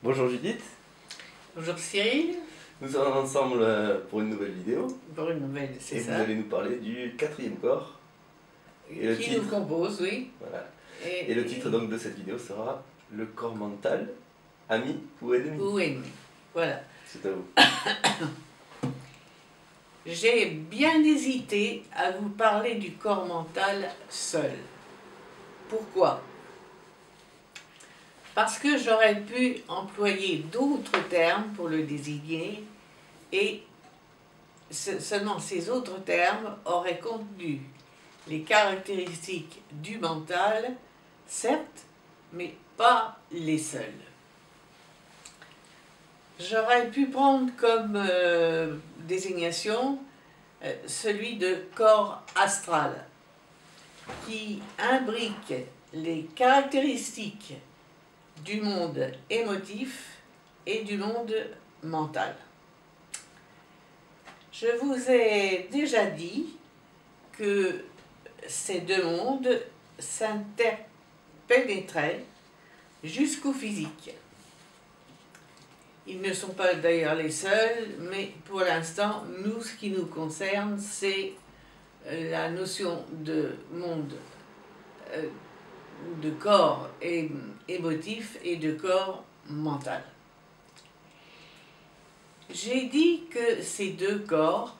Bonjour Judith, Bonjour Cyril, nous sommes ensemble pour une nouvelle vidéo pour une nouvelle, et c'est vous ça, allez nous parler du quatrième corps. Et le qui titre, nous compose, oui. voilà. Et le titre donc de cette vidéo sera le corps mental, ami ou ennemi. Ou ennemi, voilà. C'est à vous. J'ai bien hésité à vous parler du corps mental seul. Pourquoi? Parce que j'aurais pu employer d'autres termes pour le désigner et seulement ces autres termes auraient contenu les caractéristiques du mental, certes, mais pas les seules. J'aurais pu prendre comme désignation celui de corps astral, qui imbrique les caractéristiques du monde émotif et du monde mental. Je vous ai déjà dit que ces deux mondes s'interpénétraient jusqu'au physique. Ils ne sont pas d'ailleurs les seuls, mais pour l'instant, nous, ce qui nous concerne, c'est la notion de monde, de corps émotif et de corps mental. J'ai dit que ces deux corps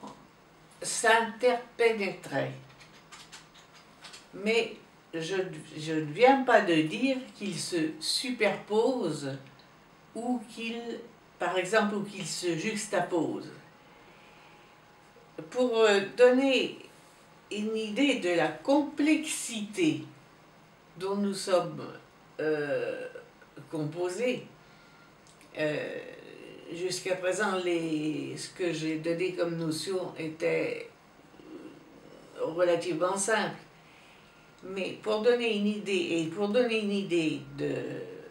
s'interpénétraient, mais je ne viens pas de dire qu'ils se superposent ou qu'ils, par exemple, ou qu'ils se juxtaposent. Pour donner une idée de la complexité dont nous sommes composés, jusqu'à présent, ce que j'ai donné comme notion était relativement simple. Mais pour donner une idée, de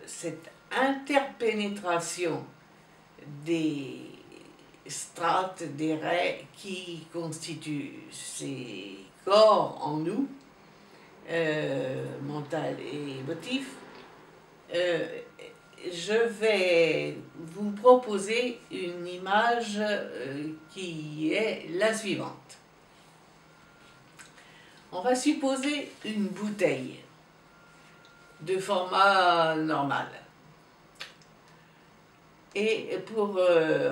cette interpénétration des strates, des raies qui constituent ces corps en nous, mental et émotif, je vais vous proposer une image qui est la suivante. On va supposer une bouteille de format normal. Et pour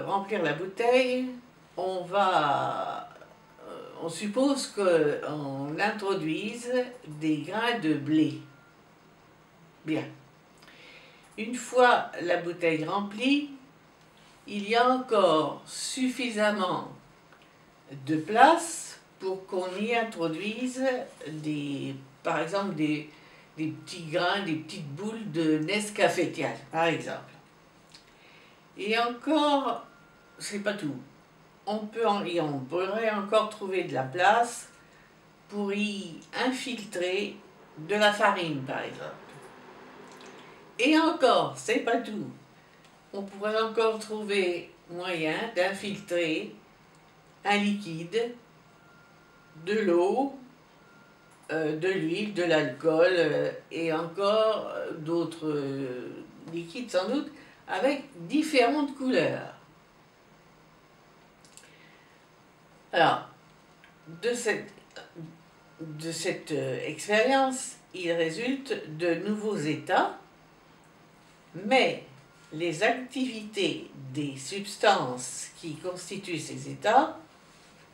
remplir la bouteille, on suppose qu'on introduise des grains de blé. Bien. Une fois la bouteille remplie, il y a encore suffisamment de place pour qu'on y introduise par exemple des petits grains, des petites boules de Nescafetial, par exemple. Et encore, c'est pas tout. On pourrait encore trouver de la place pour y infiltrer de la farine, par exemple. Et encore, c'est pas tout. On pourrait encore trouver moyen d'infiltrer un liquide, de l'eau, de l'huile, de l'alcool et encore d'autres liquides sans doute, avec différentes couleurs. Alors, de cette expérience, il résulte de nouveaux états, mais les activités des substances qui constituent ces états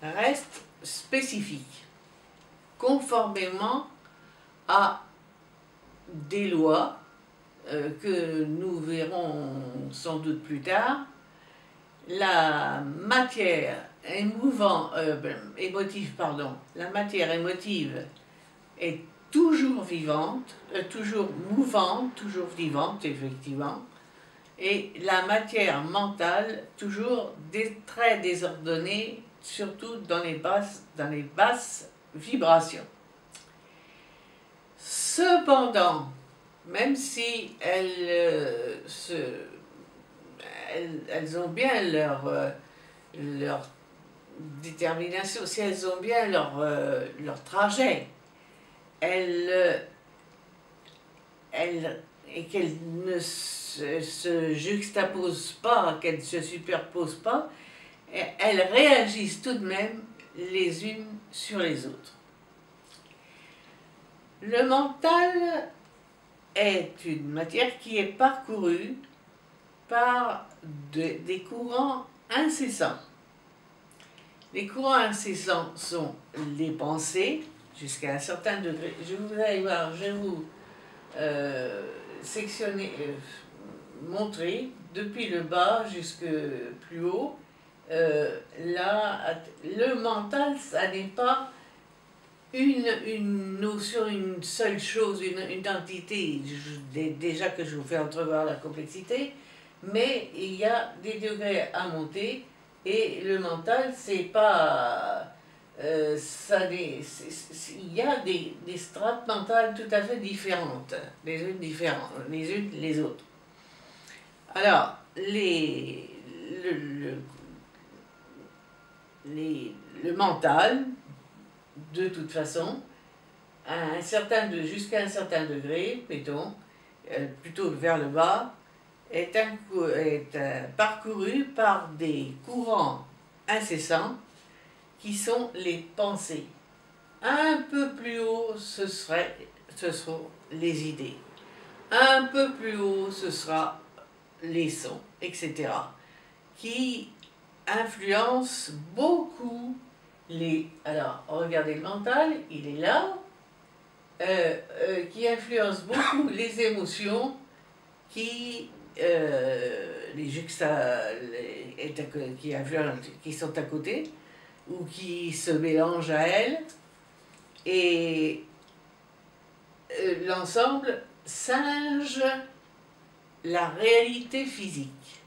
restent spécifiques, conformément à des lois que nous verrons sans doute plus tard. La matière la matière émotive est toujours vivante, toujours mouvante, toujours vivante, effectivement, et la matière mentale toujours très désordonnée, surtout dans les basses vibrations. Cependant, même si elles ont bien leur détermination, si elles ont bien leur trajet, et qu'elles ne se juxtaposent pas, qu'elles ne se superposent pas, elles réagissent tout de même les unes sur les autres. Le mental est une matière qui est parcourue par des courants incessants. Les courants incessants sont les pensées, jusqu'à un certain degré. Vous allez voir, je vais vous sectionner, montrer depuis le bas jusque plus haut. Là, le mental, ça n'est pas une notion, une seule chose, une entité. Déjà que je vous fais entrevoir la complexité, mais il y a des degrés à monter. Et le mental, c'est pas... il y a des strates mentales tout à fait différentes, les unes les autres. Alors, le mental, de toute façon, jusqu'à un certain degré, mettons, plutôt vers le bas, est parcouru par des courants incessants qui sont les pensées. Un peu plus haut, ce seront les idées. Un peu plus haut, ce sera les sons, etc. qui influencent beaucoup alors, regardez le mental, il est là, qui influence beaucoup les émotions, qui qui sont à côté ou qui se mélangent à elles, et l'ensemble singe la réalité physique,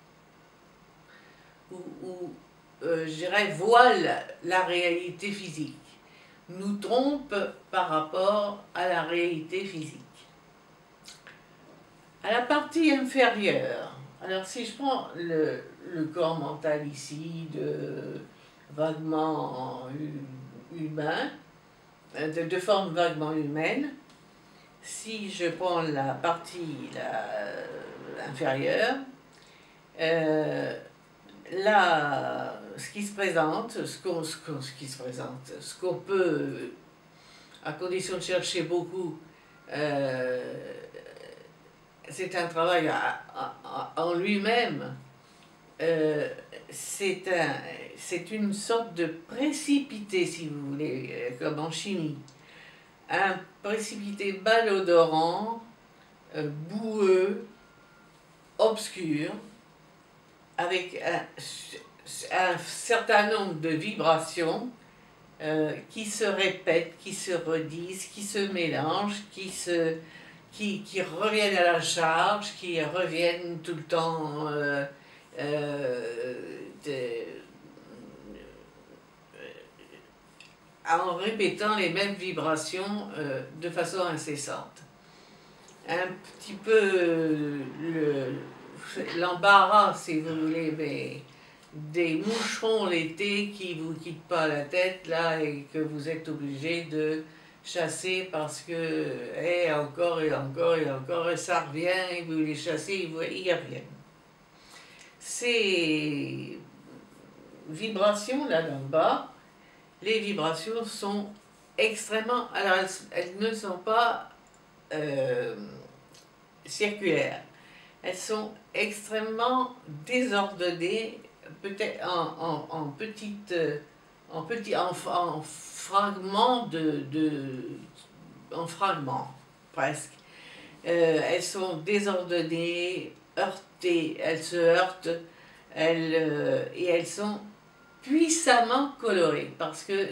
ou je dirais voile la réalité physique, nous trompe par rapport à la réalité physique. À la partie inférieure, alors si je prends le corps mental ici, vaguement humain, de forme vaguement humaine, si je prends la partie inférieure, là, ce qui se présente, ce qu'on peut, à condition de chercher beaucoup, c'est un travail en lui-même, c'est une sorte de précipité, si vous voulez, comme en chimie. Un précipité malodorant, boueux, obscur, avec un certain nombre de vibrations qui se répètent, qui se redisent, qui se mélangent, qui reviennent à la charge, qui reviennent tout le temps en répétant les mêmes vibrations de façon incessante. Un petit peu l'embarras, si vous voulez, mais des moucherons l'été qui ne vous quittent pas la tête, là, et que vous êtes obligé de chasser parce que, encore et encore et encore, et ça revient, et vous les chassez, ils reviennent. Ces vibrations, là, d'en bas, les vibrations sont extrêmement... Alors, elles ne sont pas circulaires. Elles sont extrêmement désordonnées, peut-être en fragments en fragments, presque. Elles sont désordonnées, heurtées, elles se heurtent, et elles sont puissamment colorées, parce que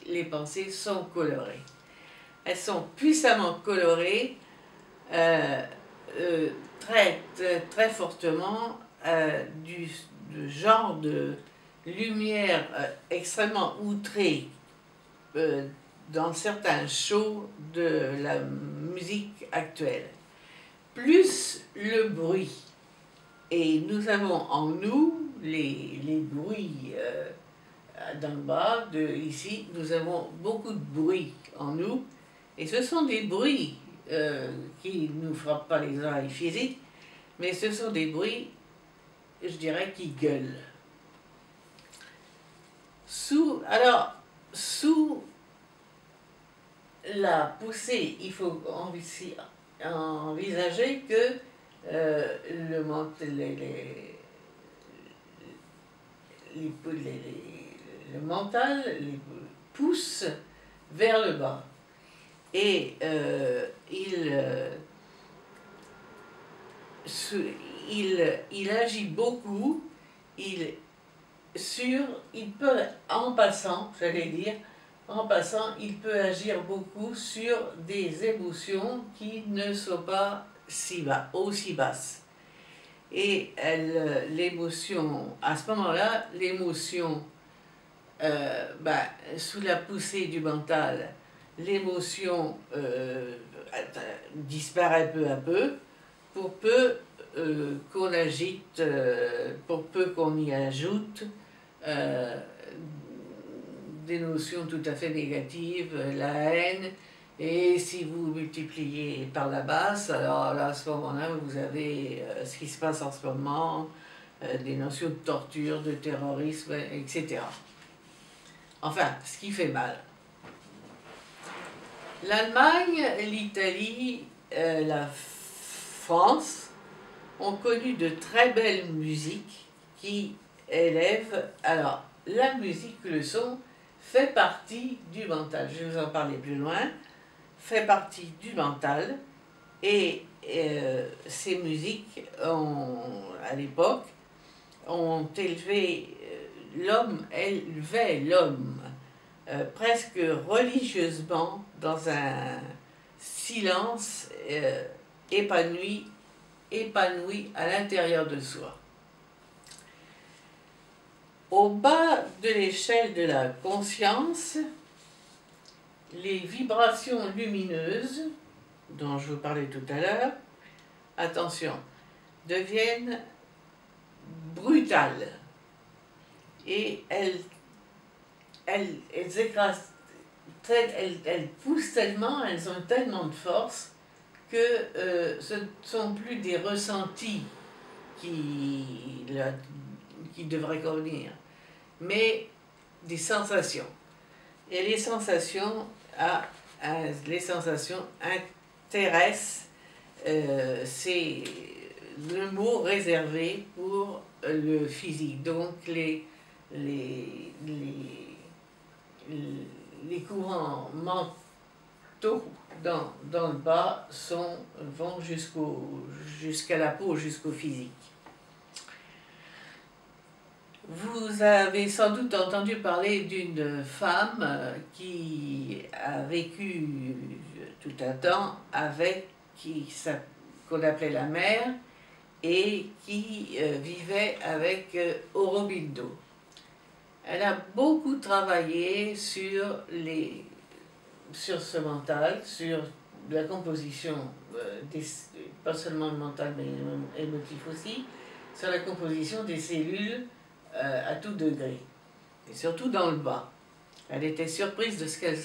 les pensées sont colorées. Elles sont puissamment colorées, très fortement, du genre de lumière extrêmement outrée dans certains shows de la musique actuelle. Plus le bruit. Et nous avons en nous les bruits d'en bas, ici, nous avons beaucoup de bruit en nous, et ce sont des bruits qui ne nous frappent pas les oreilles physiques, mais ce sont des bruits, je dirais, qui gueulent. Sous la poussée, il faut envisager que le mental pousse vers le bas. Et il agit beaucoup, il peut, en passant, j'allais dire, en passant, il peut agir beaucoup sur des émotions qui ne sont pas aussi basses. Et l'émotion, à ce moment-là, l'émotion, sous la poussée du mental, l'émotion disparaît peu à peu, pour peu qu'on agite, pour peu qu'on y ajoute des notions tout à fait négatives, la haine, et si vous multipliez par la basse, alors là, à ce moment-là, vous avez ce qui se passe en ce moment, des notions de torture, de terrorisme, etc. Enfin, ce qui fait mal. L'Allemagne, l'Italie, la France ont connu de très belles musiques qui élèvent. Alors, la musique, le son, fait partie du mental. Je vais vous en parler plus loin. Fait partie du mental. Et ces musiques, à l'époque, ont élevé l'homme, élevait l'homme presque religieusement dans un silence épanoui à l'intérieur de soi. Au bas de l'échelle de la conscience, les vibrations lumineuses, dont je vous parlais tout à l'heure, attention, deviennent brutales. Et elles écrasent, elles poussent tellement, elles ont tellement de force que ce ne sont plus des ressentis qui devraient convenir, mais des sensations. Et les sensations intéressent, c'est le mot réservé pour le physique. Donc les courants mentaux dans le bas vont jusqu'à la peau, jusqu'au physique. Vous avez sans doute entendu parler d'une femme qui a vécu tout un temps qu'on appelait la mère, et qui vivait avec Aurobindo. Elle a beaucoup travaillé sur ce mental, sur la composition, pas seulement mental mais émotif aussi, sur la composition des cellules à tout degré, et surtout dans le bas. Elle était surprise de ce qu'elle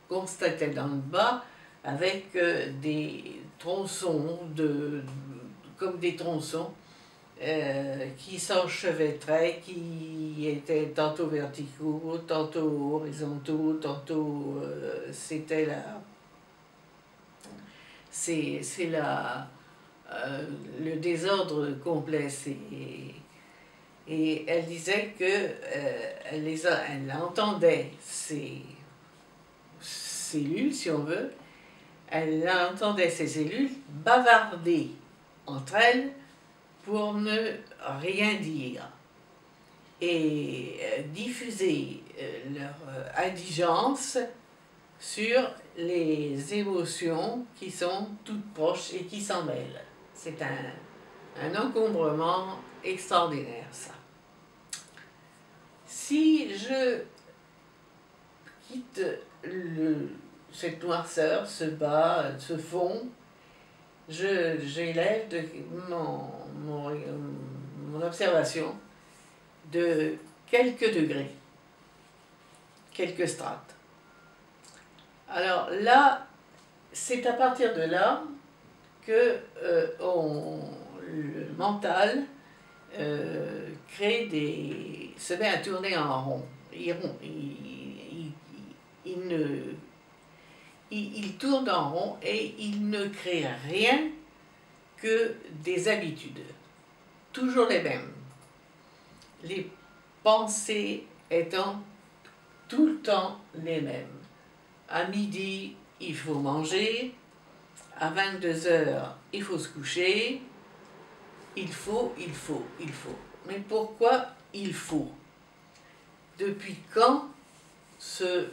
constatait dans le bas, avec des tronçons, comme des tronçons, qui s'enchevêtraient, qui étaient tantôt verticaux, tantôt horizontaux, tantôt c'est le désordre complet. Et elle disait que elle entendait ces cellules, si on veut, elle entendait ces cellules bavarder entre elles pour ne rien dire et diffuser leur indigence sur les émotions qui sont toutes proches et qui s'en mêlent. C'est un encombrement extraordinaire, ça. Si je quitte cette noirceur, ce bas, ce fond, j'élève mon observation de quelques degrés, quelques strates. Alors là, c'est à partir de là que le mental se met à tourner en rond. Il tourne en rond et il ne crée rien que des habitudes, toujours les mêmes. Les pensées étant tout le temps les mêmes. À midi, il faut manger. À 22 heures, il faut se coucher. Il faut. Mais pourquoi il faut? Depuis quand ce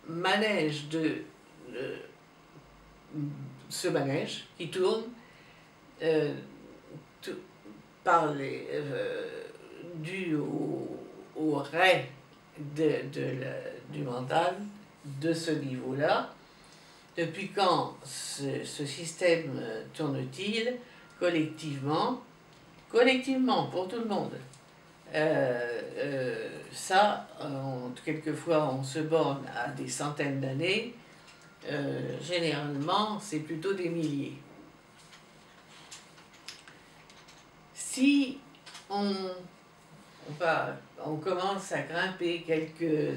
manège qui tourne dû au ray du mental de ce niveau-là, depuis quand ce système tourne-t-il collectivement pour tout le monde? Quelquefois on se borne à des centaines d'années, généralement c'est plutôt des milliers. Si on commence à grimper quelques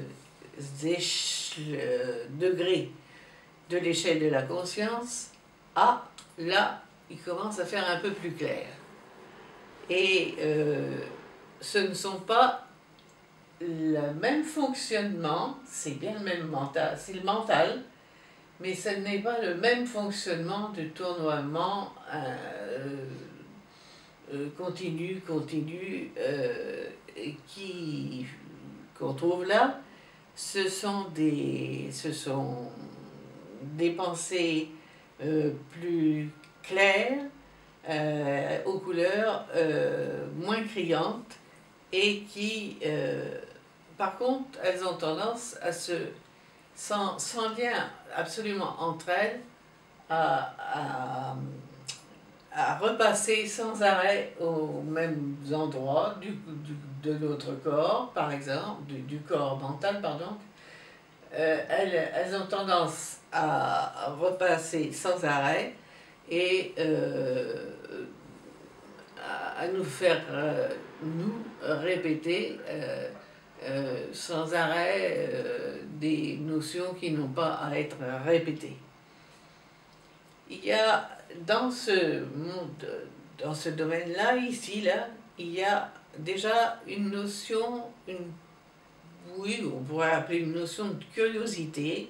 degrés de l'échelle de la conscience, là, il commence à faire un peu plus clair. Et ce ne sont pas le même fonctionnement, c'est bien le même mental, c'est le mental, mais ce n'est pas le même fonctionnement de tournoiement continu qu'on trouve là. Ce sont des pensées plus claires, aux couleurs moins criantes, et qui, par contre, elles ont tendance à sans lien absolument entre elles, à repasser sans arrêt aux mêmes endroits de notre corps, par exemple, du corps mental, pardon. Elles ont tendance à repasser sans arrêt et à nous faire nous répéter sans arrêt des notions qui n'ont pas à être répétées. Il y a dans ce monde, dans ce domaine-là, il y a déjà une notion, oui, on pourrait appeler une notion de curiosité.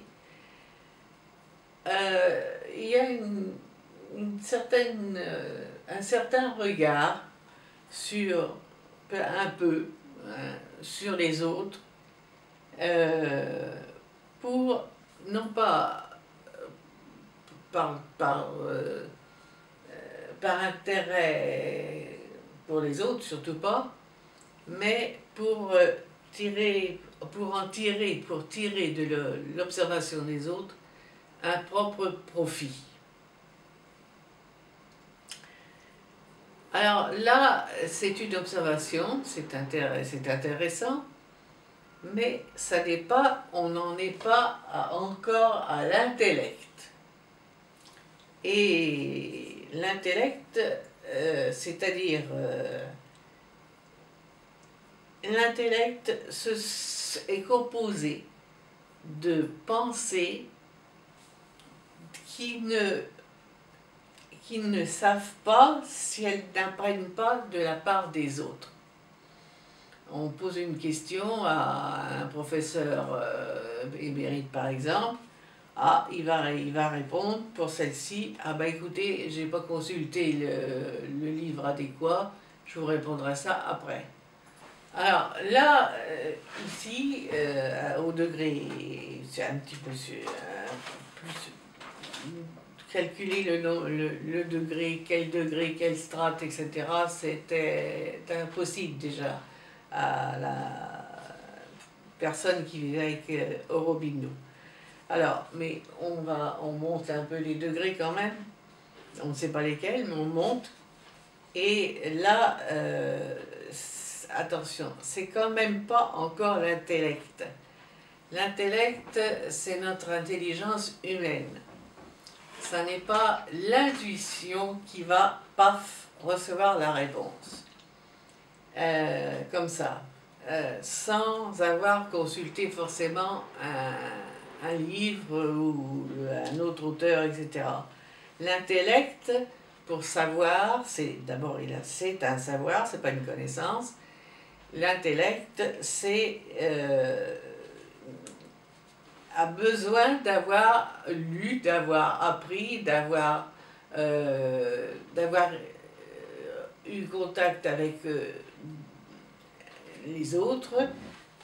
Il y a un certain regard sur sur les autres, pour non pas par intérêt pour les autres, surtout pas, mais pour tirer de l'observation des autres un propre profit. Alors là, c'est une observation, c'est intéressant, mais on n'en est pas encore à l'intellect. Et l'intellect, c'est-à-dire l'intellect est composé de pensées qui ne savent pas si elles n'apprennent pas de la part des autres. On pose une question à un professeur émérite par exemple, il va répondre pour celle-ci, écoutez, j'ai pas consulté le livre adéquat, je vous répondrai ça après. Alors là, ici, au degré, c'est un petit peu plus calculer le degré, quelle strate, etc., c'était impossible déjà à la personne qui vivait avec Aurobindo. Alors, mais on monte un peu les degrés quand même, on ne sait pas lesquels, mais on monte, et là, attention, c'est quand même pas encore l'intellect. L'intellect, c'est notre intelligence humaine. Ça n'est pas l'intuition qui va, paf, recevoir la réponse. Comme ça, sans avoir consulté forcément un livre ou un autre auteur, etc. L'intellect, pour savoir, d'abord c'est un savoir, c'est pas une connaissance. L'intellect, a besoin d'avoir lu, d'avoir appris, d'avoir eu contact avec les autres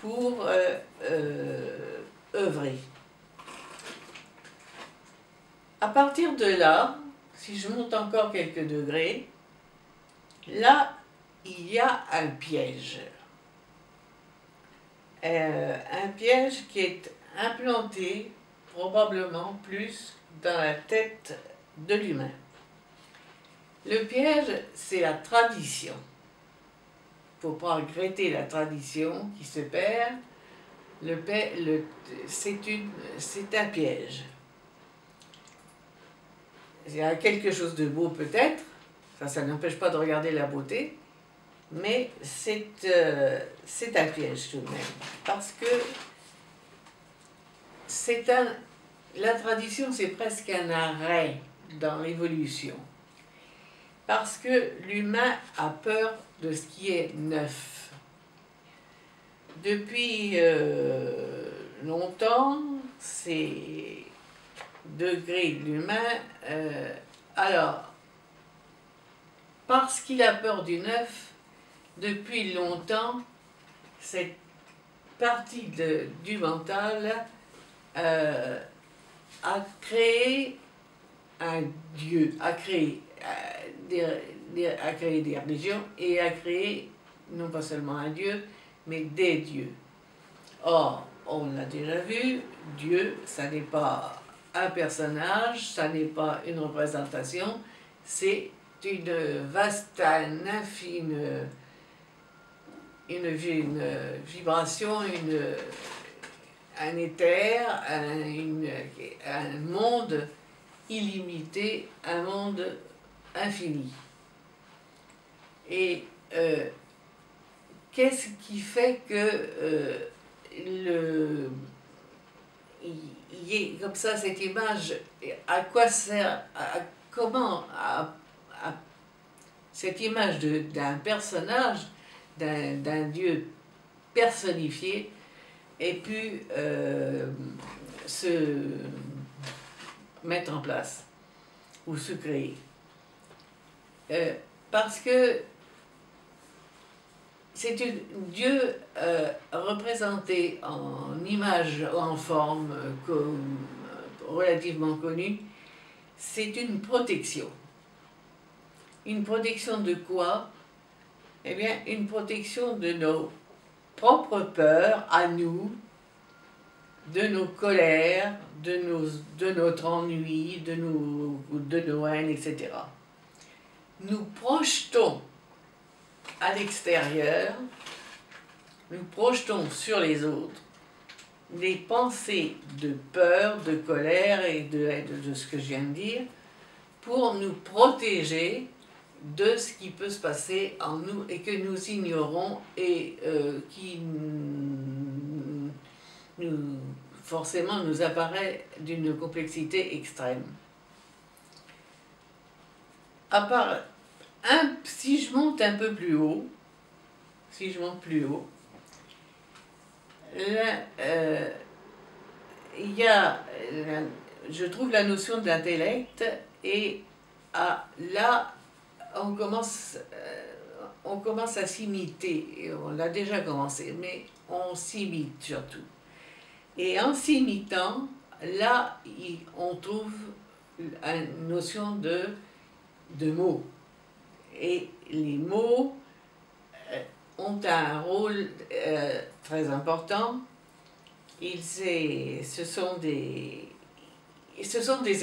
pour œuvrer. À partir de là, si je monte encore quelques degrés, là, il y a un piège. Un piège qui est implanté probablement plus dans la tête de l'humain. Le piège, c'est la tradition. Il ne faut pas regretter la tradition qui se perd. C'est un piège. Il y a quelque chose de beau peut-être, ça n'empêche pas de regarder la beauté, mais c'est un piège tout de même, parce que la tradition, c'est presque un arrêt dans l'évolution, parce que l'humain a peur de ce qui est neuf. Depuis longtemps, c'est degré de l'humain, alors, parce qu'il a peur du neuf, depuis longtemps, cette partie du mental a créé un Dieu, a créé des religions et a créé non pas seulement un Dieu, mais des dieux. Or, on l'a déjà vu, Dieu, ça n'est pas un personnage, ça n'est pas une représentation, c'est une vaste, une vibration, un éther, un monde illimité, un monde infini. Et qu'est-ce qui fait que il y ait comme ça cette image, à quoi sert, comment cette image d'un personnage, d'un Dieu personnifié ait pu se mettre en place ou se créer. Parce que c'est Dieu représenté en image, en forme relativement connue, c'est une protection. Une protection de quoi? Eh bien, une protection de nos propres peurs à nous, de nos colères, de notre ennui, de nos haines, etc. Nous projetons à l'extérieur, nous projetons sur les autres des pensées de peur, de colère et de ce que je viens de dire, pour nous protéger de ce qui peut se passer en nous et que nous ignorons et qui forcément nous apparaît d'une complexité extrême. À part, si je monte un peu plus haut, là, il y a, je trouve la notion de l'intellect et là, on commence à s'imiter, et on l'a déjà commencé, mais on s'imite surtout. Et en s'imitant, là, on trouve une notion de mots. Et les mots ont un rôle très important. Ce sont des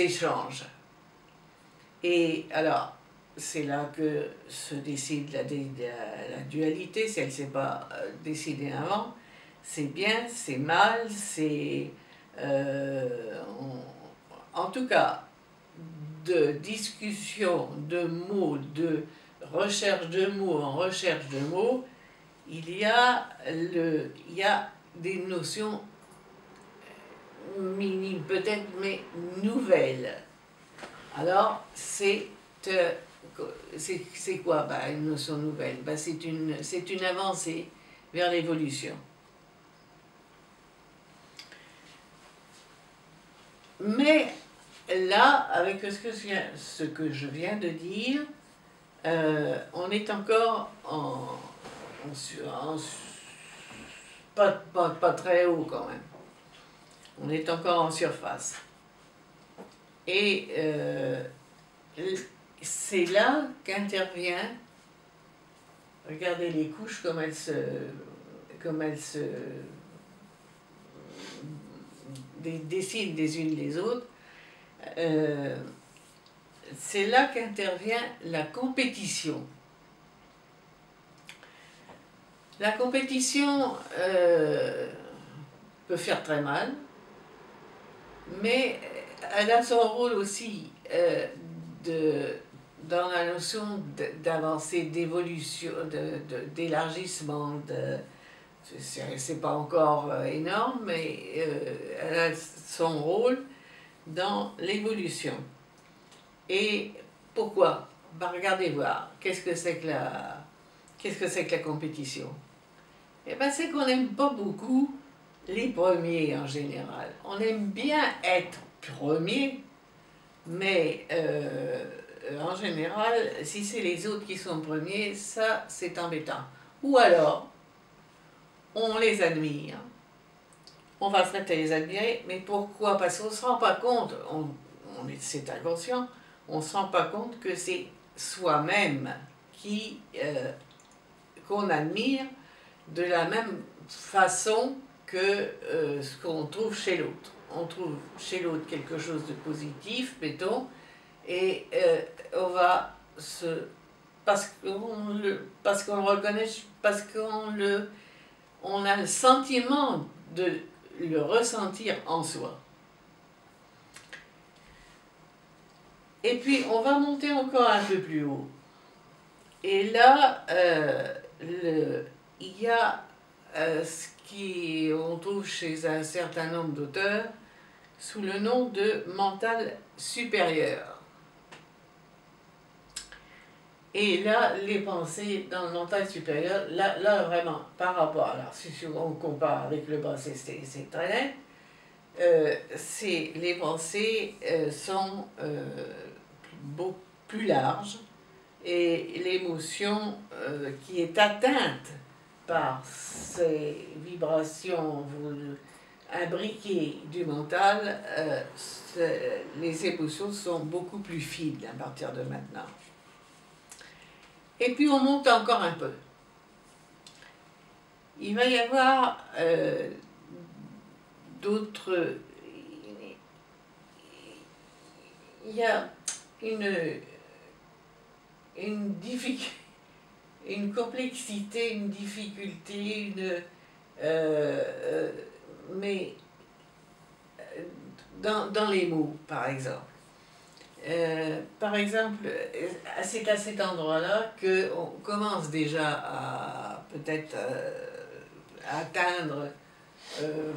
échanges. Et alors, c'est là que se décide la dualité, si elle ne s'est pas décidée avant. C'est bien, c'est mal, c'est... en tout cas, de discussion, de mots, recherche de mots en recherche de mots, il y a des notions minimes peut-être, mais nouvelles. Alors, c'est quoi une notion nouvelle? C'est une avancée vers l'évolution. Mais là, avec ce que je viens de dire, on est encore pas très haut quand même. On est encore en surface. Et c'est là qu'intervient, regardez les couches comme elles se dessinent les unes les autres, c'est là qu'intervient la compétition. La compétition peut faire très mal, mais elle a son rôle aussi dans la notion d'avancée, d'évolution, d'élargissement. C'est pas encore énorme, mais elle a son rôle dans l'évolution. Et pourquoi? Regardez voir, qu'est-ce que c'est que la compétition? Eh bien, c'est qu'on n'aime pas beaucoup les premiers en général. On aime bien être premier, mais en général, si c'est les autres qui sont premiers, ça c'est embêtant. Ou alors, on les admire, on va se mettre à les admirer, mais pourquoi? Parce qu'on ne se rend pas compte, c'est inconscient, on ne se rend pas compte que c'est soi-même qu'on admire de la même façon que ce qu'on trouve chez l'autre. On trouve chez l'autre quelque chose de positif, mettons, et on va parce qu'on le reconnaît, parce on a le sentiment de le ressentir en soi. Et puis, on va monter encore un peu plus haut. Et là, il y a ce qu'on trouve chez un certain nombre d'auteurs sous le nom de mental supérieur. Et là, les pensées dans le mental supérieur, là vraiment, par rapport, alors si on compare avec le bas, c'est très net, les pensées sont beaucoup plus larges, et l'émotion qui est atteinte par ces vibrations imbriquées du mental, les émotions sont beaucoup plus fines à partir de maintenant. Et puis on monte encore un peu. Il va y avoir d'autres... Il y a une complexité, une difficulté, mais dans les mots, par exemple. C'est à cet endroit-là qu'on commence déjà à peut-être atteindre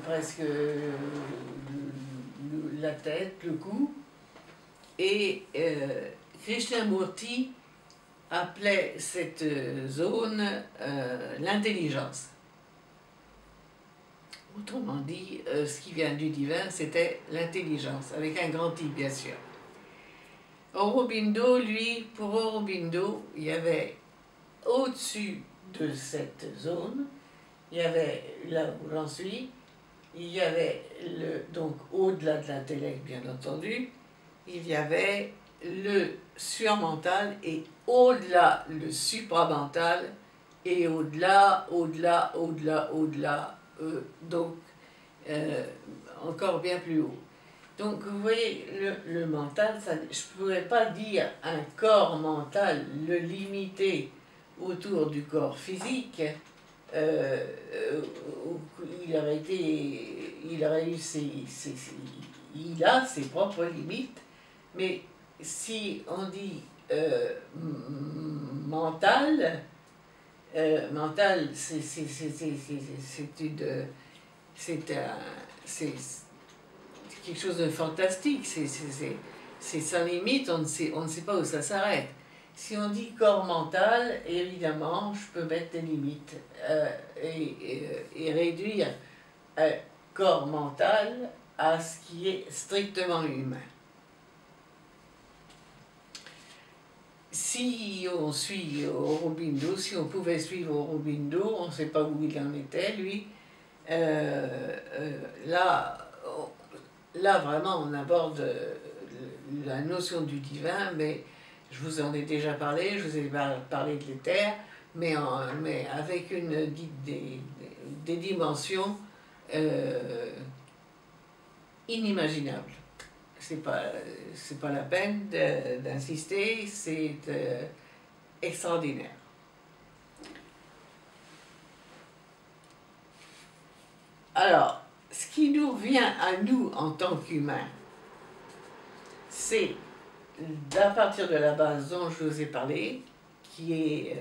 presque la tête, le cou. Et Krishnamurti appelait cette zone l'intelligence. Autrement dit, ce qui vient du divin, c'était l'intelligence, avec un grand I, bien sûr. Aurobindo, lui, pour Aurobindo, il y avait au-dessus de cette zone, il y avait, là où j'en suis, il y avait, donc au-delà de l'intellect, bien entendu, il y avait le surmental et au-delà le supramental et au-delà, donc encore bien plus haut. Donc vous voyez, le mental, je ne pourrais pas dire un corps mental, le limiter autour du corps physique. Il a ses propres limites, mais si on dit mental, c'est quelque chose de fantastique, c'est sans limite, on ne sait pas où ça s'arrête. Si on dit corps mental, évidemment, je peux mettre des limites et réduire corps mental à ce qui est strictement humain. Si on suit Aurobindo, si on pouvait suivre Aurobindo, on ne sait pas où il en était, lui, là vraiment on aborde la notion du divin, mais je vous en ai déjà parlé, je vous ai parlé de l'éther, mais avec des dimensions inimaginables. C'est pas la peine d'insister, c'est extraordinaire. Alors, ce qui nous revient à nous en tant qu'humains, c'est à partir de la base dont je vous ai parlé, qui est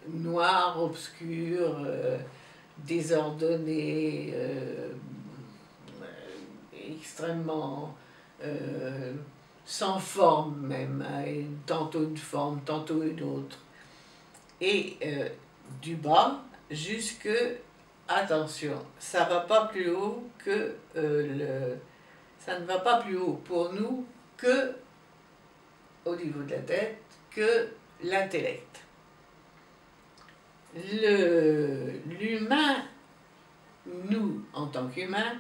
noir, obscur, désordonné, extrêmement sans forme même, hein, tantôt une forme, tantôt une autre. Et du bas jusque, attention, ça va pas plus haut que ça ne va pas plus haut pour nous que au niveau de la tête que l'intellect. L'humain, nous en tant qu'humains,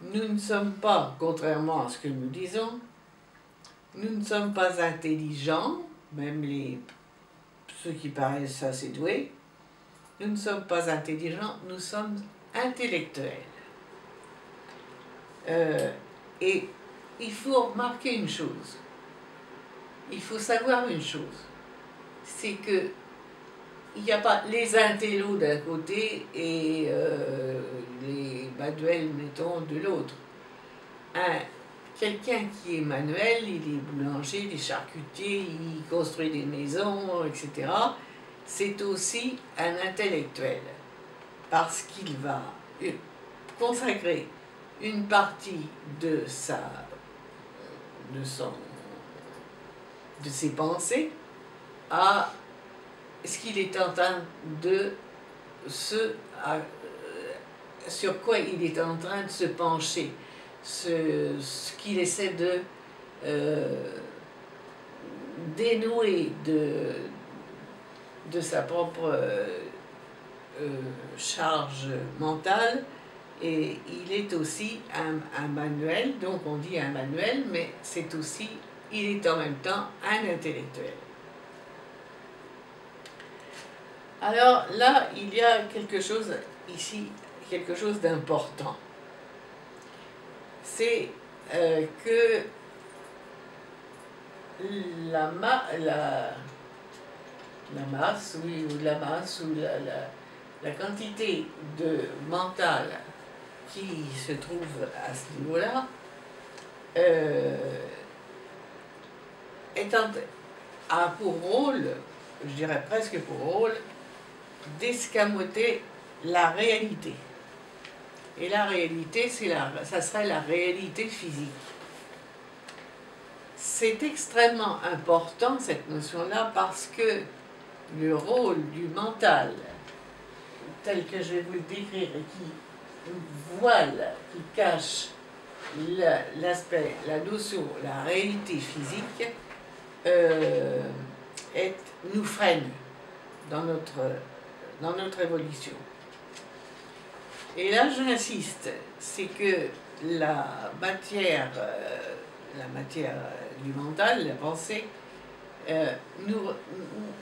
nous ne sommes pas, contrairement à ce que nous disons, nous ne sommes pas intelligents, même ceux qui paraissent assez doués, nous ne sommes pas intelligents, nous sommes intellectuels. Et il faut remarquer une chose, il faut savoir une chose, c'est que il n'y a pas les intellos d'un côté et les manuels, mettons, de l'autre. Quelqu'un qui est manuel, il est boulanger, il est charcutier, il construit des maisons, etc. C'est aussi un intellectuel, parce qu'il va consacrer une partie de ses pensées à ce qu'il est en train de sur quoi il est en train de se pencher, ce qu'il essaie de dénouer de sa propre charge mentale. Et il est aussi un manuel, donc on dit un manuel, mais c'est aussi, il est en même temps un intellectuel. Alors là, il y a quelque chose ici, quelque chose d'important. C'est que la masse, oui, ou la quantité de mental qui se trouve à ce niveau-là a pour rôle, je dirais presque pour rôle, d'escamoter la réalité. Et la réalité, ça serait la réalité physique. C'est extrêmement important, cette notion-là, parce que le rôle du mental, tel que je vais vous le décrire, et qui voile, qui cache l'aspect, la notion, la réalité physique, nous freine dans notre évolution. Et là, j'insiste, c'est que la matière du mental, la pensée,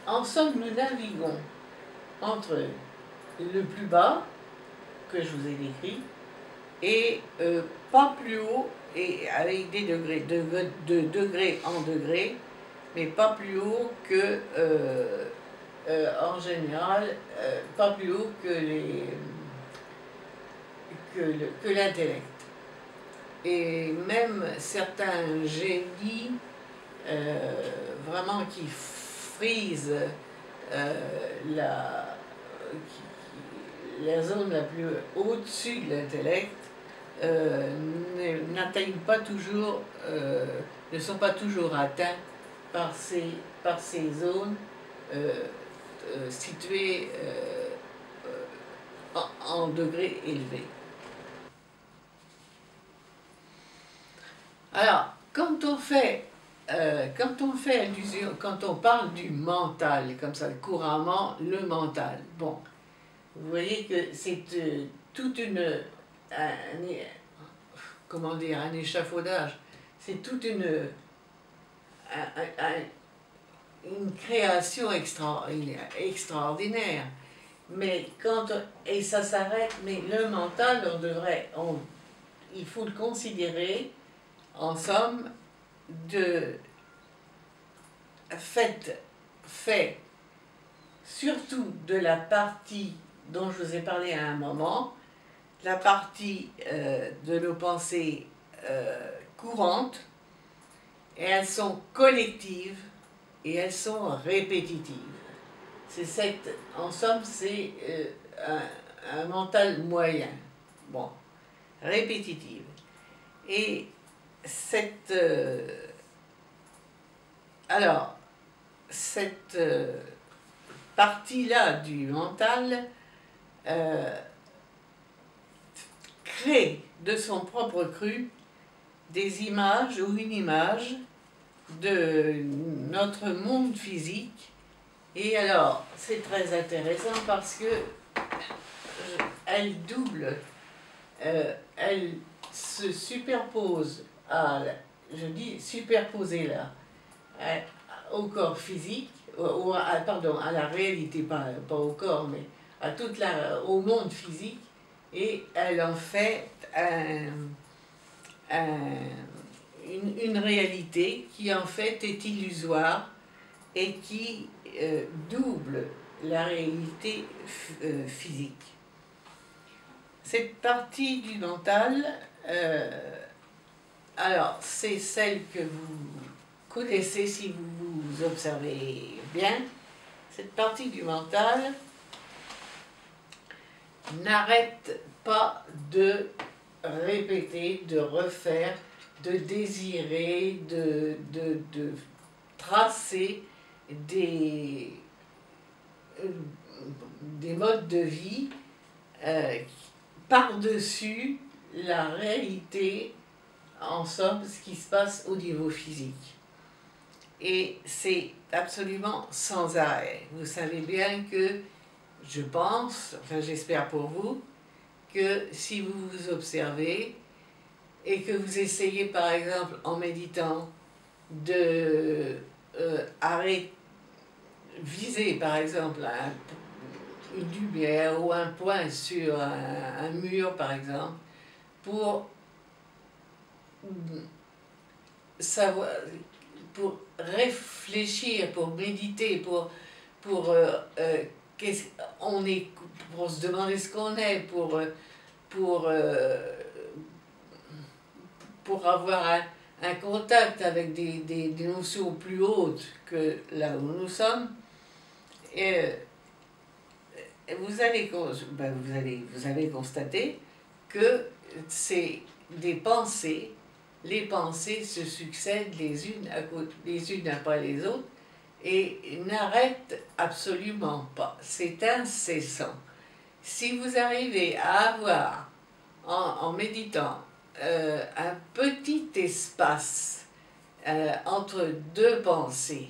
en somme, nous naviguons entre le plus bas, que je vous ai décrit, et pas plus haut, et avec des degrés, de degré en degré, mais pas plus haut que, en général, pas plus haut que l'intellect. et même certains génies vraiment qui frisent la zone la plus au-dessus de l'intellect n'atteignent pas toujours, ne sont pas toujours atteints par ces zones situées en degrés élevés. Alors, quand on fait allusion, quand on parle du mental, comme ça, couramment, le mental, bon, vous voyez que c'est toute comment dire, un échafaudage, c'est toute une création extraordinaire. Mais et ça s'arrête, mais le mental, il faut le considérer, en somme, fait surtout de la partie dont je vous ai parlé à un moment, la partie de nos pensées courantes, et elles sont collectives et elles sont répétitives. En somme, c'est un mental moyen, bon, répétitive. Et cette partie-là du mental crée de son propre cru des images ou une image de notre monde physique. Et alors, c'est très intéressant parce que elle double, elle se superpose je dis superposée là, au corps physique, pardon, à la réalité, pas au corps, mais au monde physique, et elle en fait une réalité qui en fait est illusoire et qui double la réalité physique. Cette partie du mental, alors c'est celle que vous connaissez si vous vous observez bien. Cette partie du mental n'arrête pas de répéter, de refaire, de désirer, de tracer des modes de vie par-dessus la réalité, en somme, ce qui se passe au niveau physique. Et c'est absolument sans arrêt. Vous savez bien que, je pense, enfin j'espère pour vous, que si vous vous observez et que vous essayez par exemple en méditant de viser par exemple une lumière ou un point sur un mur par exemple, pour savoir, pour réfléchir, pour méditer, pour se demander ce qu'on est, pour avoir un contact avec des notions plus hautes que là où nous sommes, et vous allez constater que c'est des pensées. Les pensées se succèdent les unes après les autres et n'arrêtent absolument pas. C'est incessant. Si vous arrivez à avoir, en méditant, un petit espace entre deux pensées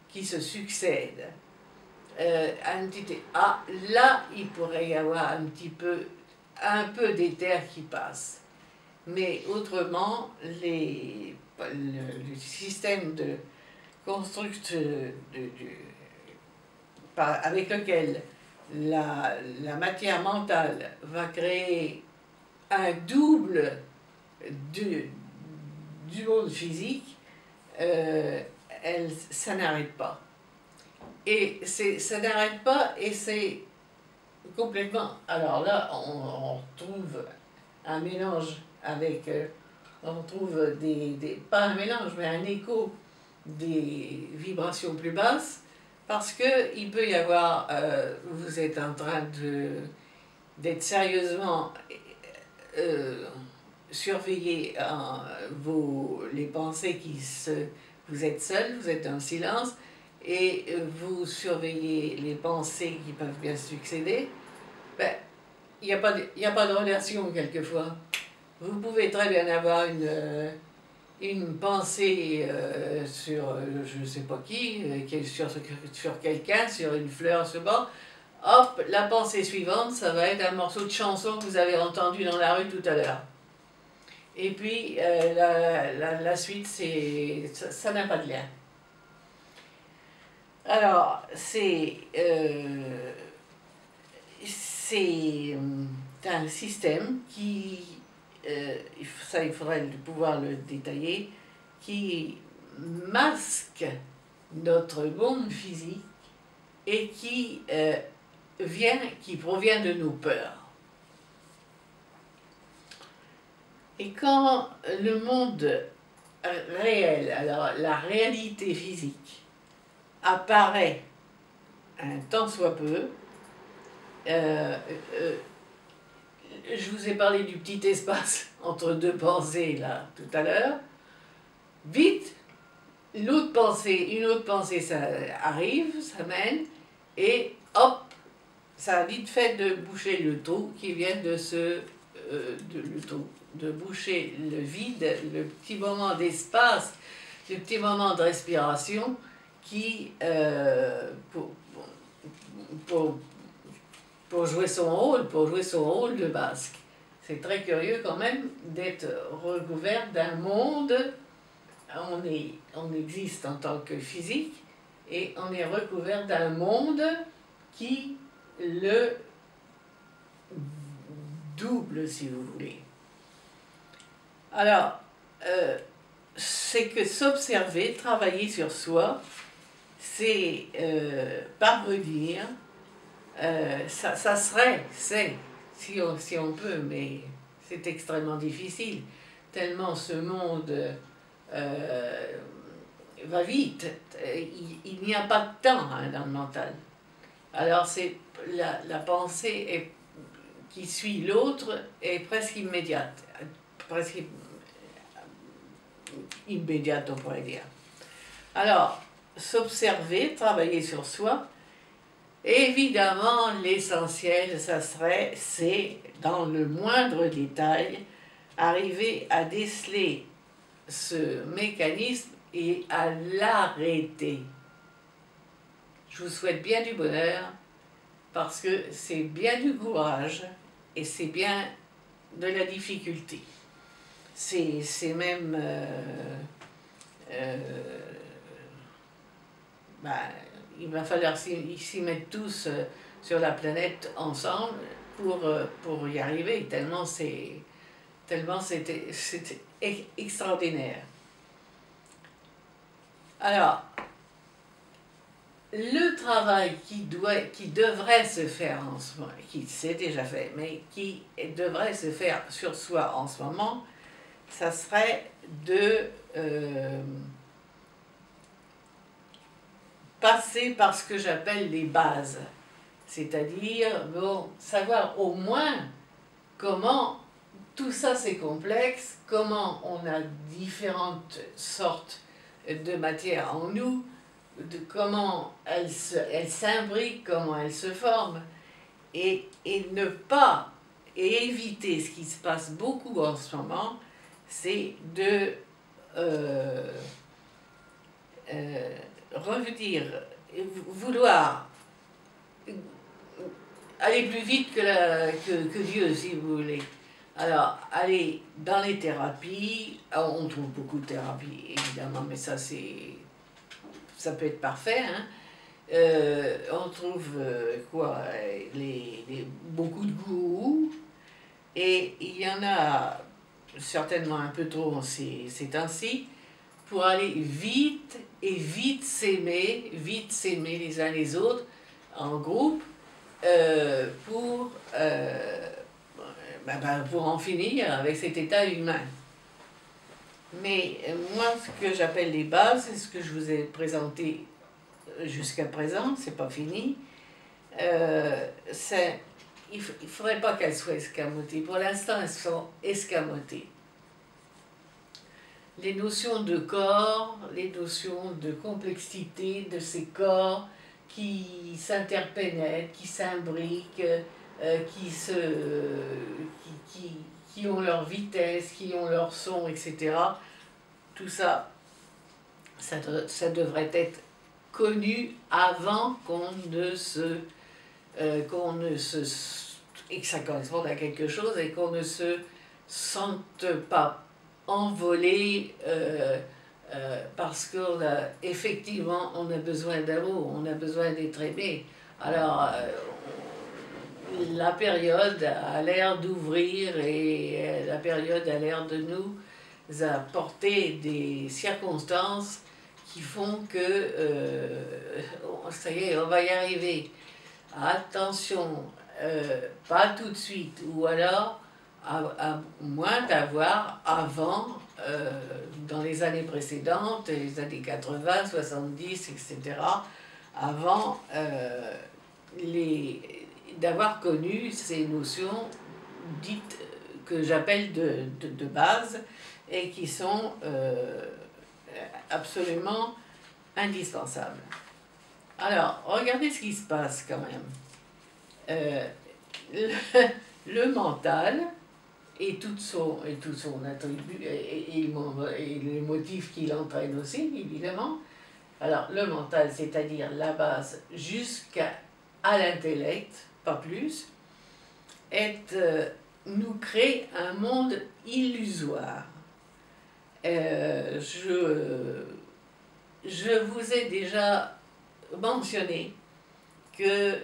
qui se succèdent, là, il pourrait y avoir un peu d'éther qui passe. Mais autrement, le système de construction avec lequel la matière mentale va créer un double du monde physique, ça n'arrête pas. Et ça n'arrête pas, et c'est complètement... Alors là, on retrouve un mélange avec on trouve pas un mélange, mais un écho des vibrations plus basses, parce qu'il peut y avoir, vous êtes en train d'être sérieusement surveiller les pensées vous êtes seul, vous êtes en silence, et vous surveillez les pensées qui peuvent bien succéder. Ben, il n'y a pas de relation quelquefois. Vous pouvez très bien avoir une pensée sur je ne sais pas qui est sur quelqu'un, sur une fleur, sur bord. Hop, la pensée suivante, ça va être un morceau de chanson que vous avez entendu dans la rue tout à l'heure. Et puis la suite, ça n'a pas de lien. Alors, c'est un système qui, ça il faudrait pouvoir le détailler, qui masque notre monde physique et qui provient de nos peurs. Et quand le monde réel, alors la réalité physique, apparaît un tant soit peu, je vous ai parlé du petit espace entre deux pensées là tout à l'heure, vite, une autre pensée ça arrive, ça mène, et hop, ça a vite fait de boucher le trou qui vient de boucher le vide, le petit moment d'espace, le petit moment de respiration qui, pour jouer son rôle de masque. C'est très curieux quand même d'être recouvert d'un monde, on existe en tant que physique, et on est recouvert d'un monde qui le double, si vous voulez. Alors, c'est que s'observer, travailler sur soi, c'est parvenir, si on peut, mais c'est extrêmement difficile, tellement ce monde va vite, il n'y a pas de temps dans le mental. Alors c'est la pensée qui suit l'autre est presque immédiate, on pourrait dire. Alors, s'observer, travailler sur soi, évidemment, l'essentiel, c'est, dans le moindre détail, arriver à déceler ce mécanisme et à l'arrêter. Je vous souhaite bien du bonheur, parce que c'est bien du courage et c'est bien de la difficulté. C'est même... il va falloir s'y mettre tous sur la planète ensemble pour y arriver, tellement c'est extraordinaire. Alors, le travail qui devrait se faire en ce moment, qui s'est déjà fait, mais qui devrait se faire sur soi en ce moment, ça serait de passer par ce que j'appelle les bases. C'est-à-dire, savoir au moins comment tout ça c'est complexe, comment on a différentes sortes de matières en nous, de comment elles s'imbriquent, comment elles se forment, et éviter ce qui se passe beaucoup en ce moment, c'est de revenir, vouloir aller plus vite que Dieu, si vous voulez. Alors, aller dans les thérapies, on trouve beaucoup de thérapies, évidemment, mais ça peut être parfait, hein. On trouve beaucoup de gourous, et il y en a certainement un peu trop ces temps-ci, pour aller vite et vite s'aimer les uns les autres, en groupe, pour en finir avec cet état humain. Mais moi, ce que j'appelle les bases, c'est ce que je vous ai présenté jusqu'à présent, c'est pas fini. Il ne faudrait pas qu'elles soient escamotées. Pour l'instant, elles sont escamotées. Les notions de corps, les notions de complexité de ces corps qui s'interpénètrent, qui s'imbriquent, qui ont leur vitesse, qui ont leur son, etc. Tout ça, ça devrait être connu avant et que ça corresponde à quelque chose et qu'on ne se sente pas envolé parce qu'effectivement on a besoin d'amour, on a besoin d'être aimé. Alors la période a l'air d'ouvrir et la période a l'air de nous apporter des circonstances qui font que ça y est, on va y arriver. Attention, pas tout de suite, ou alors à moins d'avoir avant, dans les années précédentes, les années 80, 70, etc., avant d'avoir connu ces notions dites que j'appelle de base et qui sont absolument indispensables. Alors, regardez ce qui se passe quand même. Le mental et tout son attribut et les motifs qu'il entraîne aussi, évidemment. Alors, le mental, c'est-à-dire la base jusqu'à l'intellect, pas plus, nous crée un monde illusoire. Je vous ai déjà mentionné que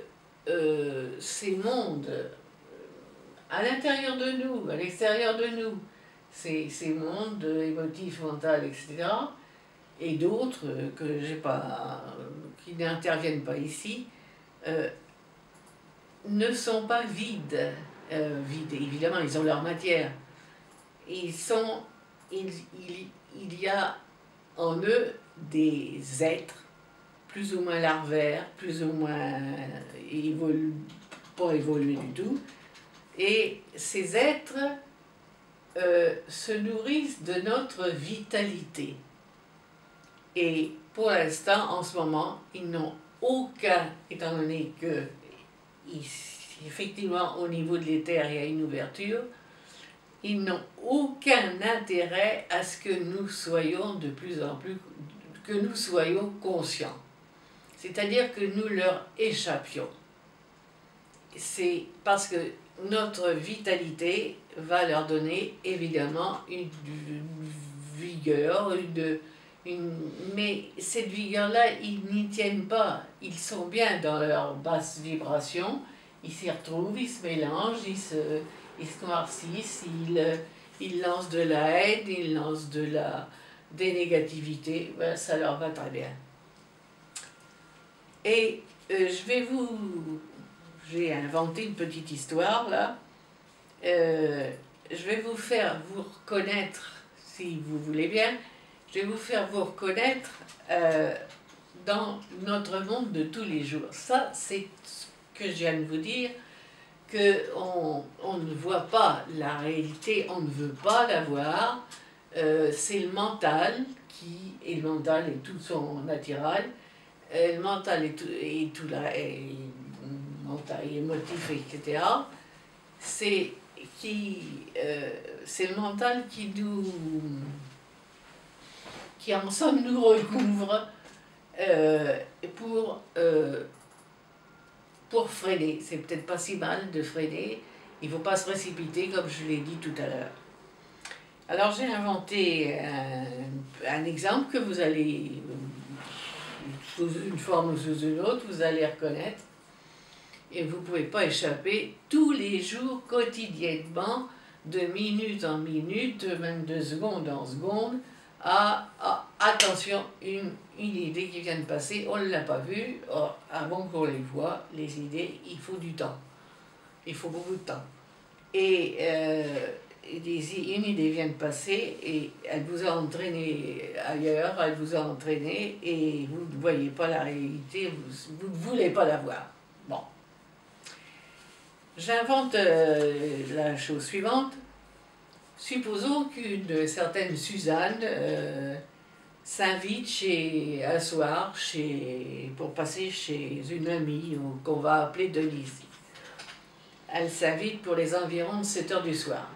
ces mondes à l'intérieur de nous, à l'extérieur de nous, ces mondes émotifs, mentaux, etc., et d'autres que j'ai pas, qui n'interviennent pas ici, ne sont pas vides. Vides, évidemment, ils ont leur matière. Il y a en eux des êtres plus ou moins larvaires, plus ou moins pas évolués du tout. Et ces êtres se nourrissent de notre vitalité. Et pour l'instant, en ce moment, ils n'ont aucun, étant donné que effectivement au niveau de l'éther il y a une ouverture, ils n'ont aucun intérêt à ce que nous soyons de plus en plus, que nous soyons conscients. C'est-à-dire que nous leur échappions. C'est parce que notre vitalité va leur donner évidemment une vigueur, mais cette vigueur-là, ils n'y tiennent pas. Ils sont bien dans leur basse vibration, ils s'y retrouvent, ils se mélangent, ils se noircissent, ils lancent de la haine, ils lancent des négativités, ben, ça leur va très bien. Et j'ai inventé une petite histoire là, je vais vous faire vous reconnaître, si vous voulez bien, je vais vous faire vous reconnaître dans notre monde de tous les jours. Ça, c'est ce que je viens de vous dire, qu'on ne voit pas la réalité, on ne veut pas la voir. C'est le mental et le mental est tout son naturel. Le mental et mental émotif, etc. C'est le mental qui en somme nous recouvre pour freiner. C'est peut-être pas si mal de freiner, il ne faut pas se précipiter comme je l'ai dit tout à l'heure. Alors j'ai inventé un exemple que vous allez, sous une forme ou sous une autre, vous allez reconnaître. Et vous ne pouvez pas échapper tous les jours, quotidiennement, de minute en minute, même de seconde en seconde, attention, une idée qui vient de passer, on ne l'a pas vue, avant qu'on les voit, les idées, il faut du temps. Il faut beaucoup de temps. Et une idée vient de passer et elle vous a entraîné ailleurs, elle vous a entraîné et vous ne voyez pas la réalité, vous ne voulez pas la voir. Bon. J'invente la chose suivante. Supposons qu'une certaine Suzanne s'invite un soir pour passer chez une amie qu'on va appeler Denise. Elle s'invite pour les environs de 7 h du soir.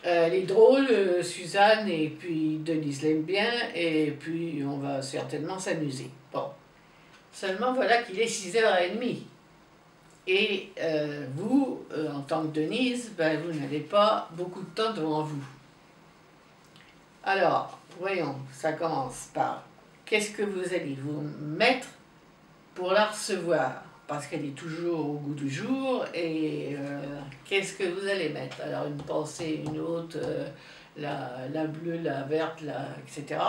Elle est drôle, Suzanne, et puis Denise l'aime bien, et puis on va certainement s'amuser. Bon. Seulement voilà qu'il est 6 h 30. Et vous, en tant que Denise, ben, vous n'avez pas beaucoup de temps devant vous. Alors, voyons, ça commence par qu'est-ce que vous allez vous mettre pour la recevoir? Parce qu'elle est toujours au goût du jour, et qu'est-ce que vous allez mettre? Alors, une pensée, une autre, la bleue, la verte, etc.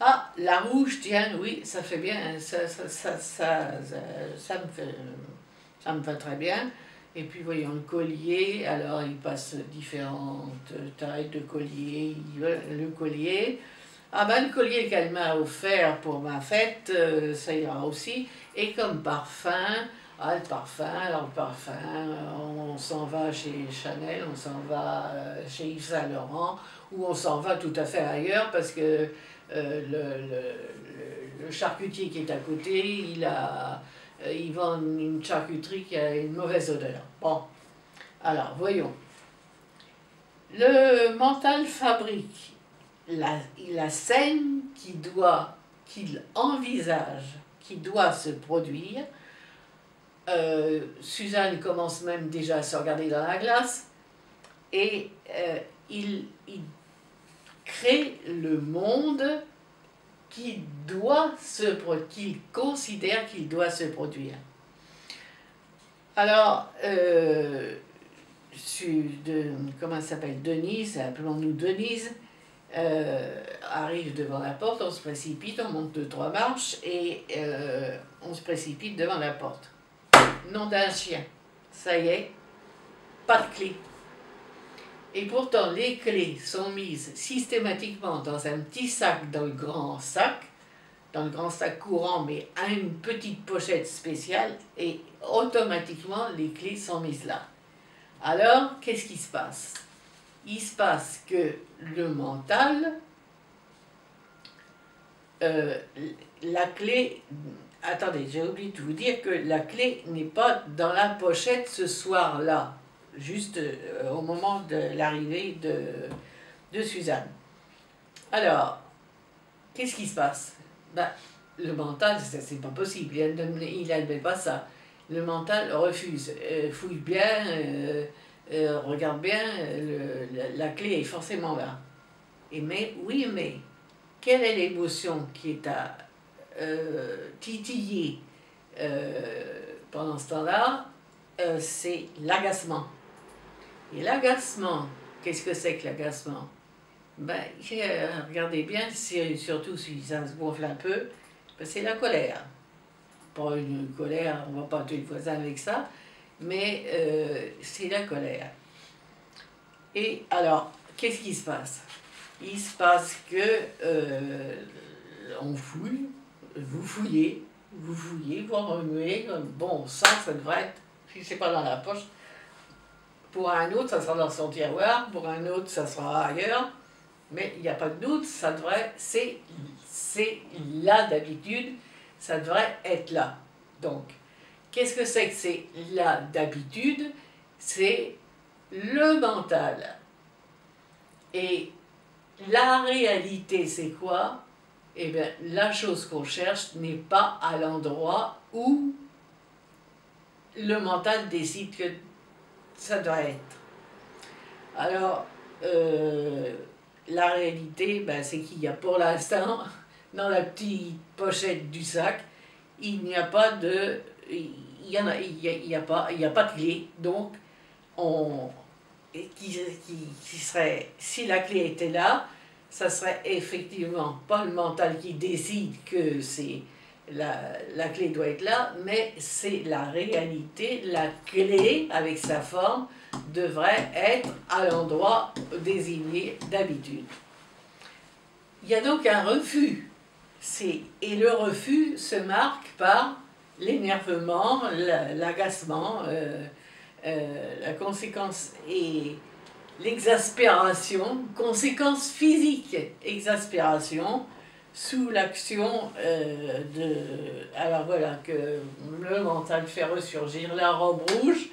Ah, la rouge, tiens, oui, ça fait bien, ça me fait très bien. Et puis, voyons, le collier, alors il passe différentes tailles de collier, le collier. Ah ben, le collier qu'elle m'a offert pour ma fête, ça ira aussi. Et comme parfum, ah, le parfum, on s'en va chez Chanel, on s'en va chez Yves Saint Laurent, ou on s'en va tout à fait ailleurs, parce que le charcutier qui est à côté, il vend une charcuterie qui a une mauvaise odeur. Bon, alors, voyons. Le mental fabrique la scène qu'il envisage, qui doit se produire. Suzanne commence même déjà à se regarder dans la glace, et il crée le monde qu'il considère qu'il doit se produire. Alors, comment elle s'appelle, Denise, appelons-nous Denise, arrive devant la porte, on se précipite, on monte 2-3 marches et on se précipite devant la porte. Nom d'un chien, ça y est, pas de clé. Et pourtant, les clés sont mises systématiquement dans un petit sac, dans le grand sac courant, mais à une petite pochette spéciale, et automatiquement, les clés sont mises là. Alors, qu'est-ce qui se passe? Il se passe que le mental, la clé, attendez, j'ai oublié de vous dire que la clé n'est pas dans la pochette ce soir-là, juste au moment de l'arrivée de Suzanne. Alors, qu'est-ce qui se passe? Ben, le mental, c'est pas possible, il n'admet pas ça. Le mental refuse, fouille bien, regarde bien, la clé est forcément là. Mais, quelle est l'émotion qui est à titiller pendant ce temps-là? C'est l'agacement. Et l'agacement, qu'est-ce que c'est que l'agacement? Ben, regardez bien, surtout si ça se gonfle un peu, ben c'est la colère. Pas une colère, on va pas tuer le voisin avec ça, mais c'est la colère. Et alors, qu'est-ce qui se passe? Il se passe que on fouille, vous fouillez, vous remuez, bon, ça devrait être, si c'est pas dans la poche, pour un autre, ça sera dans son tiroir, pour un autre, ça sera ailleurs, mais il n'y a pas de doute, ça devrait, c'est là d'habitude, ça devrait être là. Donc, qu'est-ce que c'est là d'habitude? C'est le mental. Et la réalité, c'est quoi? Eh bien, la chose qu'on cherche n'est pas à l'endroit où le mental décide que ça doit être. Alors, la réalité, ben, c'est qu'il y a pour l'instant, dans la petite pochette du sac, il n'y a pas de... il y a pas de clé, donc qui serait, si la clé était là, ça serait effectivement pas le mental qui décide que c'est la clé doit être là, mais c'est la réalité, la clé avec sa forme devrait être à l'endroit désigné d'habitude. Il y a donc un refus. Et le refus se marque par l'énervement, l'agacement, la conséquence et l'exaspération, conséquence physique, exaspération, sous l'action alors voilà, que le mental fait ressurgir la robe rouge.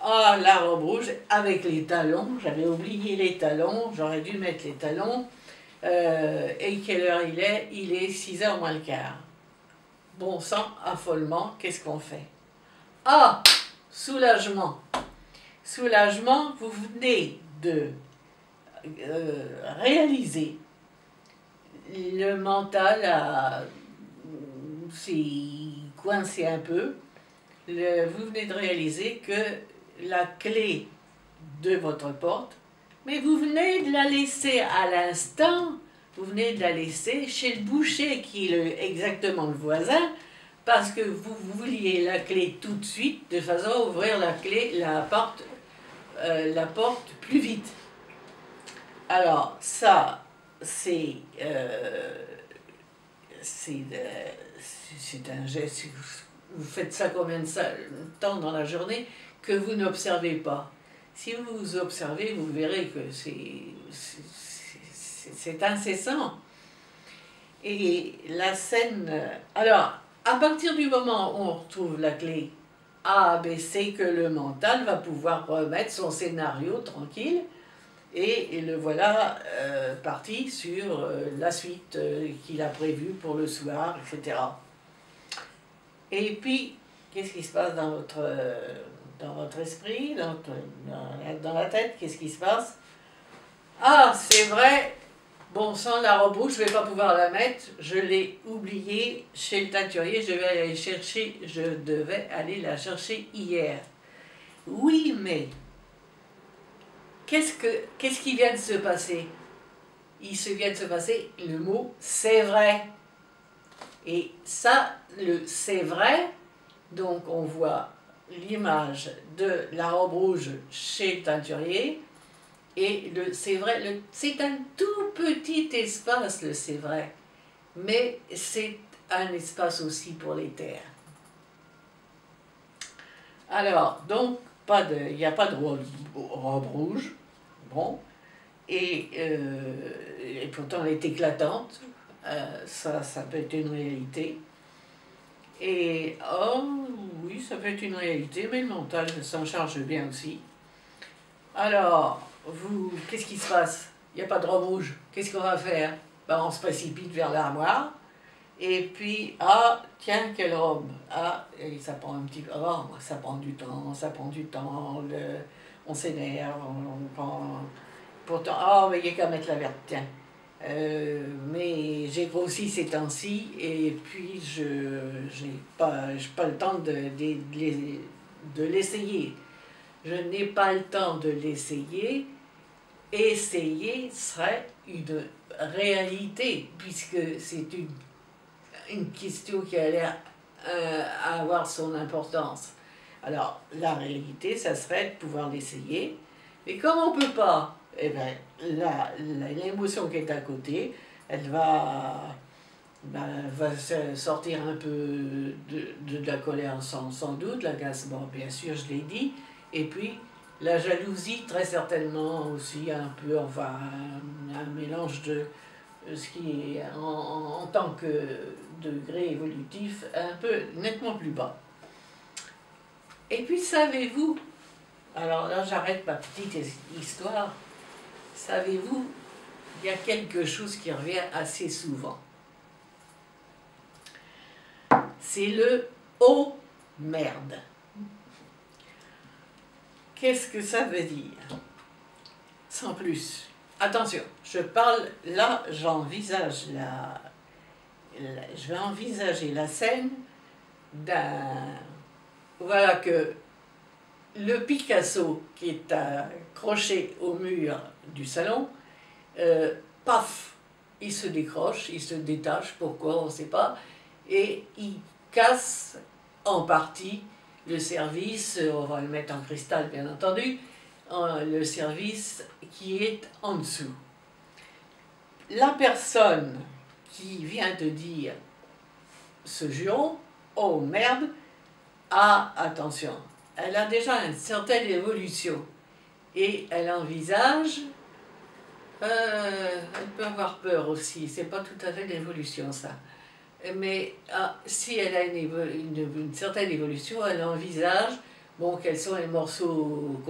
Ah, la robe rouge avec les talons, j'avais oublié les talons, j'aurais dû mettre les talons. Et quelle heure il est? Il est 6h moins le quart. Bon sang, affolement, qu'est-ce qu'on fait? Ah, soulagement. Soulagement, vous venez de réaliser, le mental s'est coincé un peu, vous venez de réaliser que la clé de votre porte, mais vous venez de la laisser à l'instant, vous venez de la laisser chez le boucher qui est exactement le voisin, parce que vous vouliez la clé tout de suite, de façon à ouvrir la porte plus vite. Alors ça, c'est un geste. Vous faites ça combien de temps dans la journée que vous n'observez pas? Si vous observez, vous verrez que c'est incessant. Et la scène... Alors, à partir du moment où on retrouve la clé A, B, C, que le mental va pouvoir remettre son scénario tranquille, et le voilà parti sur la suite qu'il a prévue pour le soir, etc. Et puis, qu'est-ce qui se passe dans votre esprit, dans la tête? Qu'est-ce qui se passe? Ah, c'est vrai, bon sang, la robe rouge, je ne vais pas pouvoir la mettre, je l'ai oubliée chez le teinturier, je devais aller la chercher hier. Oui, mais qu'est-ce qui vient de se passer? Il se vient de se passer le mot « c'est vrai ». Et ça, le « c'est vrai », donc on voit l'image de la robe rouge chez le teinturier, et le « c'est vrai », c'est un tout petit espace, le « c'est vrai », mais c'est un espace aussi pour les terres. Alors, donc, il n'y a pas de robe rouge, bon, et pourtant elle est éclatante, ça peut être une réalité. Et, oh oui, ça peut être une réalité, mais le mental s'en charge bien aussi. Alors, qu'est-ce qui se passe? Il n'y a pas de robe rouge, qu'est-ce qu'on va faire? Ben, on se précipite vers l'armoire, et puis, ah, tiens, quelle robe? Ah, et ça prend un petit peu, oh, ça prend du temps, on s'énerve, on prend... Pourtant, ah, mais il n'y a qu'à mettre la verte, tiens. Mais j'ai grossi ces temps-ci, et puis je n'ai pas le temps de l'essayer. Je n'ai pas le temps de l'essayer. Essayer serait une réalité, puisque c'est une question qui a l'air avoir son importance. Alors, la réalité, ça serait de pouvoir l'essayer, mais comme on ne peut pas, eh bien, l'émotion qui est à côté, elle va sortir un peu de la colère sans doute, l'agacement, bien sûr, je l'ai dit, et puis la jalousie, très certainement aussi, un peu, enfin, un mélange de ce qui est en tant que degré évolutif, un peu nettement plus bas. Et puis, savez-vous, alors là, j'arrête ma petite histoire, savez-vous, il y a quelque chose qui revient assez souvent. C'est le « oh merde ». Qu'est-ce que ça veut dire? Sans plus. Attention, je parle, là, j'envisage je vais envisager la scène voilà que le Picasso qui est accroché au mur du salon, paf, il se décroche, il se détache, pourquoi, on ne sait pas, et il casse en partie le service, on va le mettre en cristal bien entendu, le service qui est en dessous. La personne qui vient te dire ce juron, oh merde, attention, elle a déjà une certaine évolution et elle envisage, elle peut avoir peur aussi, c'est pas tout à fait l'évolution ça, mais si elle a une certaine évolution, elle envisage, bon, quels sont les morceaux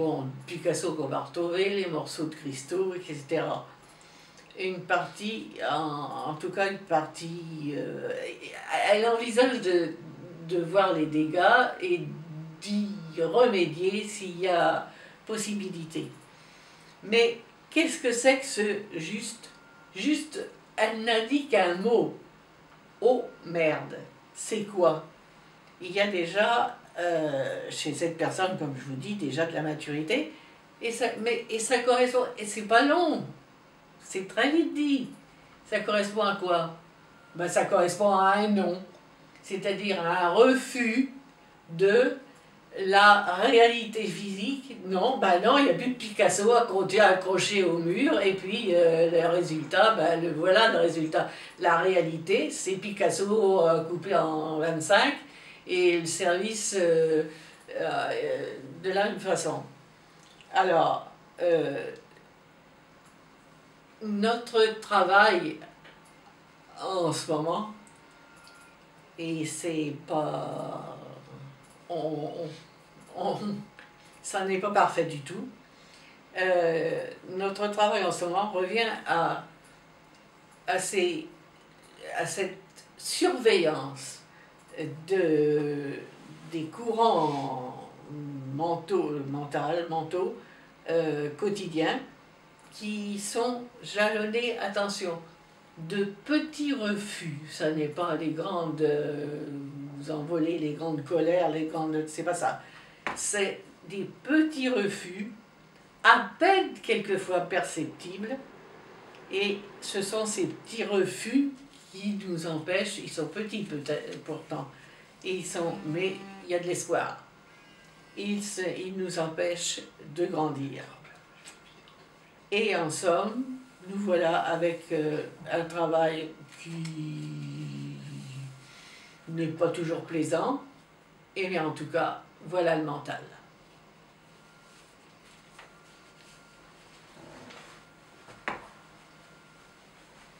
Picasso qu'on va retrouver, les morceaux de cristaux, etc. Une partie, en tout cas une partie, elle envisage de voir les dégâts et d'y remédier s'il y a possibilité. Mais qu'est-ce que c'est que ce juste? Juste, elle n'a dit qu'un mot. Oh merde, c'est quoi? Il y a déjà, chez cette personne, comme je vous dis, déjà de la maturité, et ça correspond, et c'est pas long. C'est très vite dit. Ça correspond à quoi? Ben, ça correspond à un non, c'est-à-dire à un refus de la réalité physique. Non, ben non, il n'y a plus de Picasso à accroché au mur, et puis le résultat, ben voilà le résultat. La réalité, c'est Picasso coupé en 25, et le service de la même façon. Alors, notre travail en ce moment, et c'est pas... ça n'est pas parfait du tout. Notre travail en ce moment revient à cette surveillance des courants mentaux quotidiens qui sont jalonnés, attention, de petits refus. Ça n'est pas les grandes envolées, les grandes colères, les grandes... c'est pas ça. C'est des petits refus, à peine quelquefois perceptibles, et ce sont ces petits refus qui nous empêchent, ils sont petits peut-être pourtant, mais il y a de l'espoir. Ils nous empêchent de grandir. Et en somme, nous voilà avec un travail qui n'est pas toujours plaisant, et bien en tout cas, voilà le mental.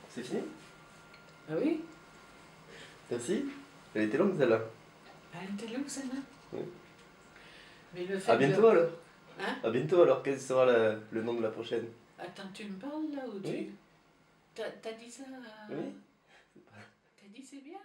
C'est fini? Ah oui? Merci. Elle était longue celle-là. Elle était longue celle-là? Oui. Mais le fait à bientôt alors. Hein? À bientôt alors. Quel sera le nom de la prochaine? Attends, tu me parles là ou tu... Oui. T'as dit ça? Oui. T'as dit c'est bien?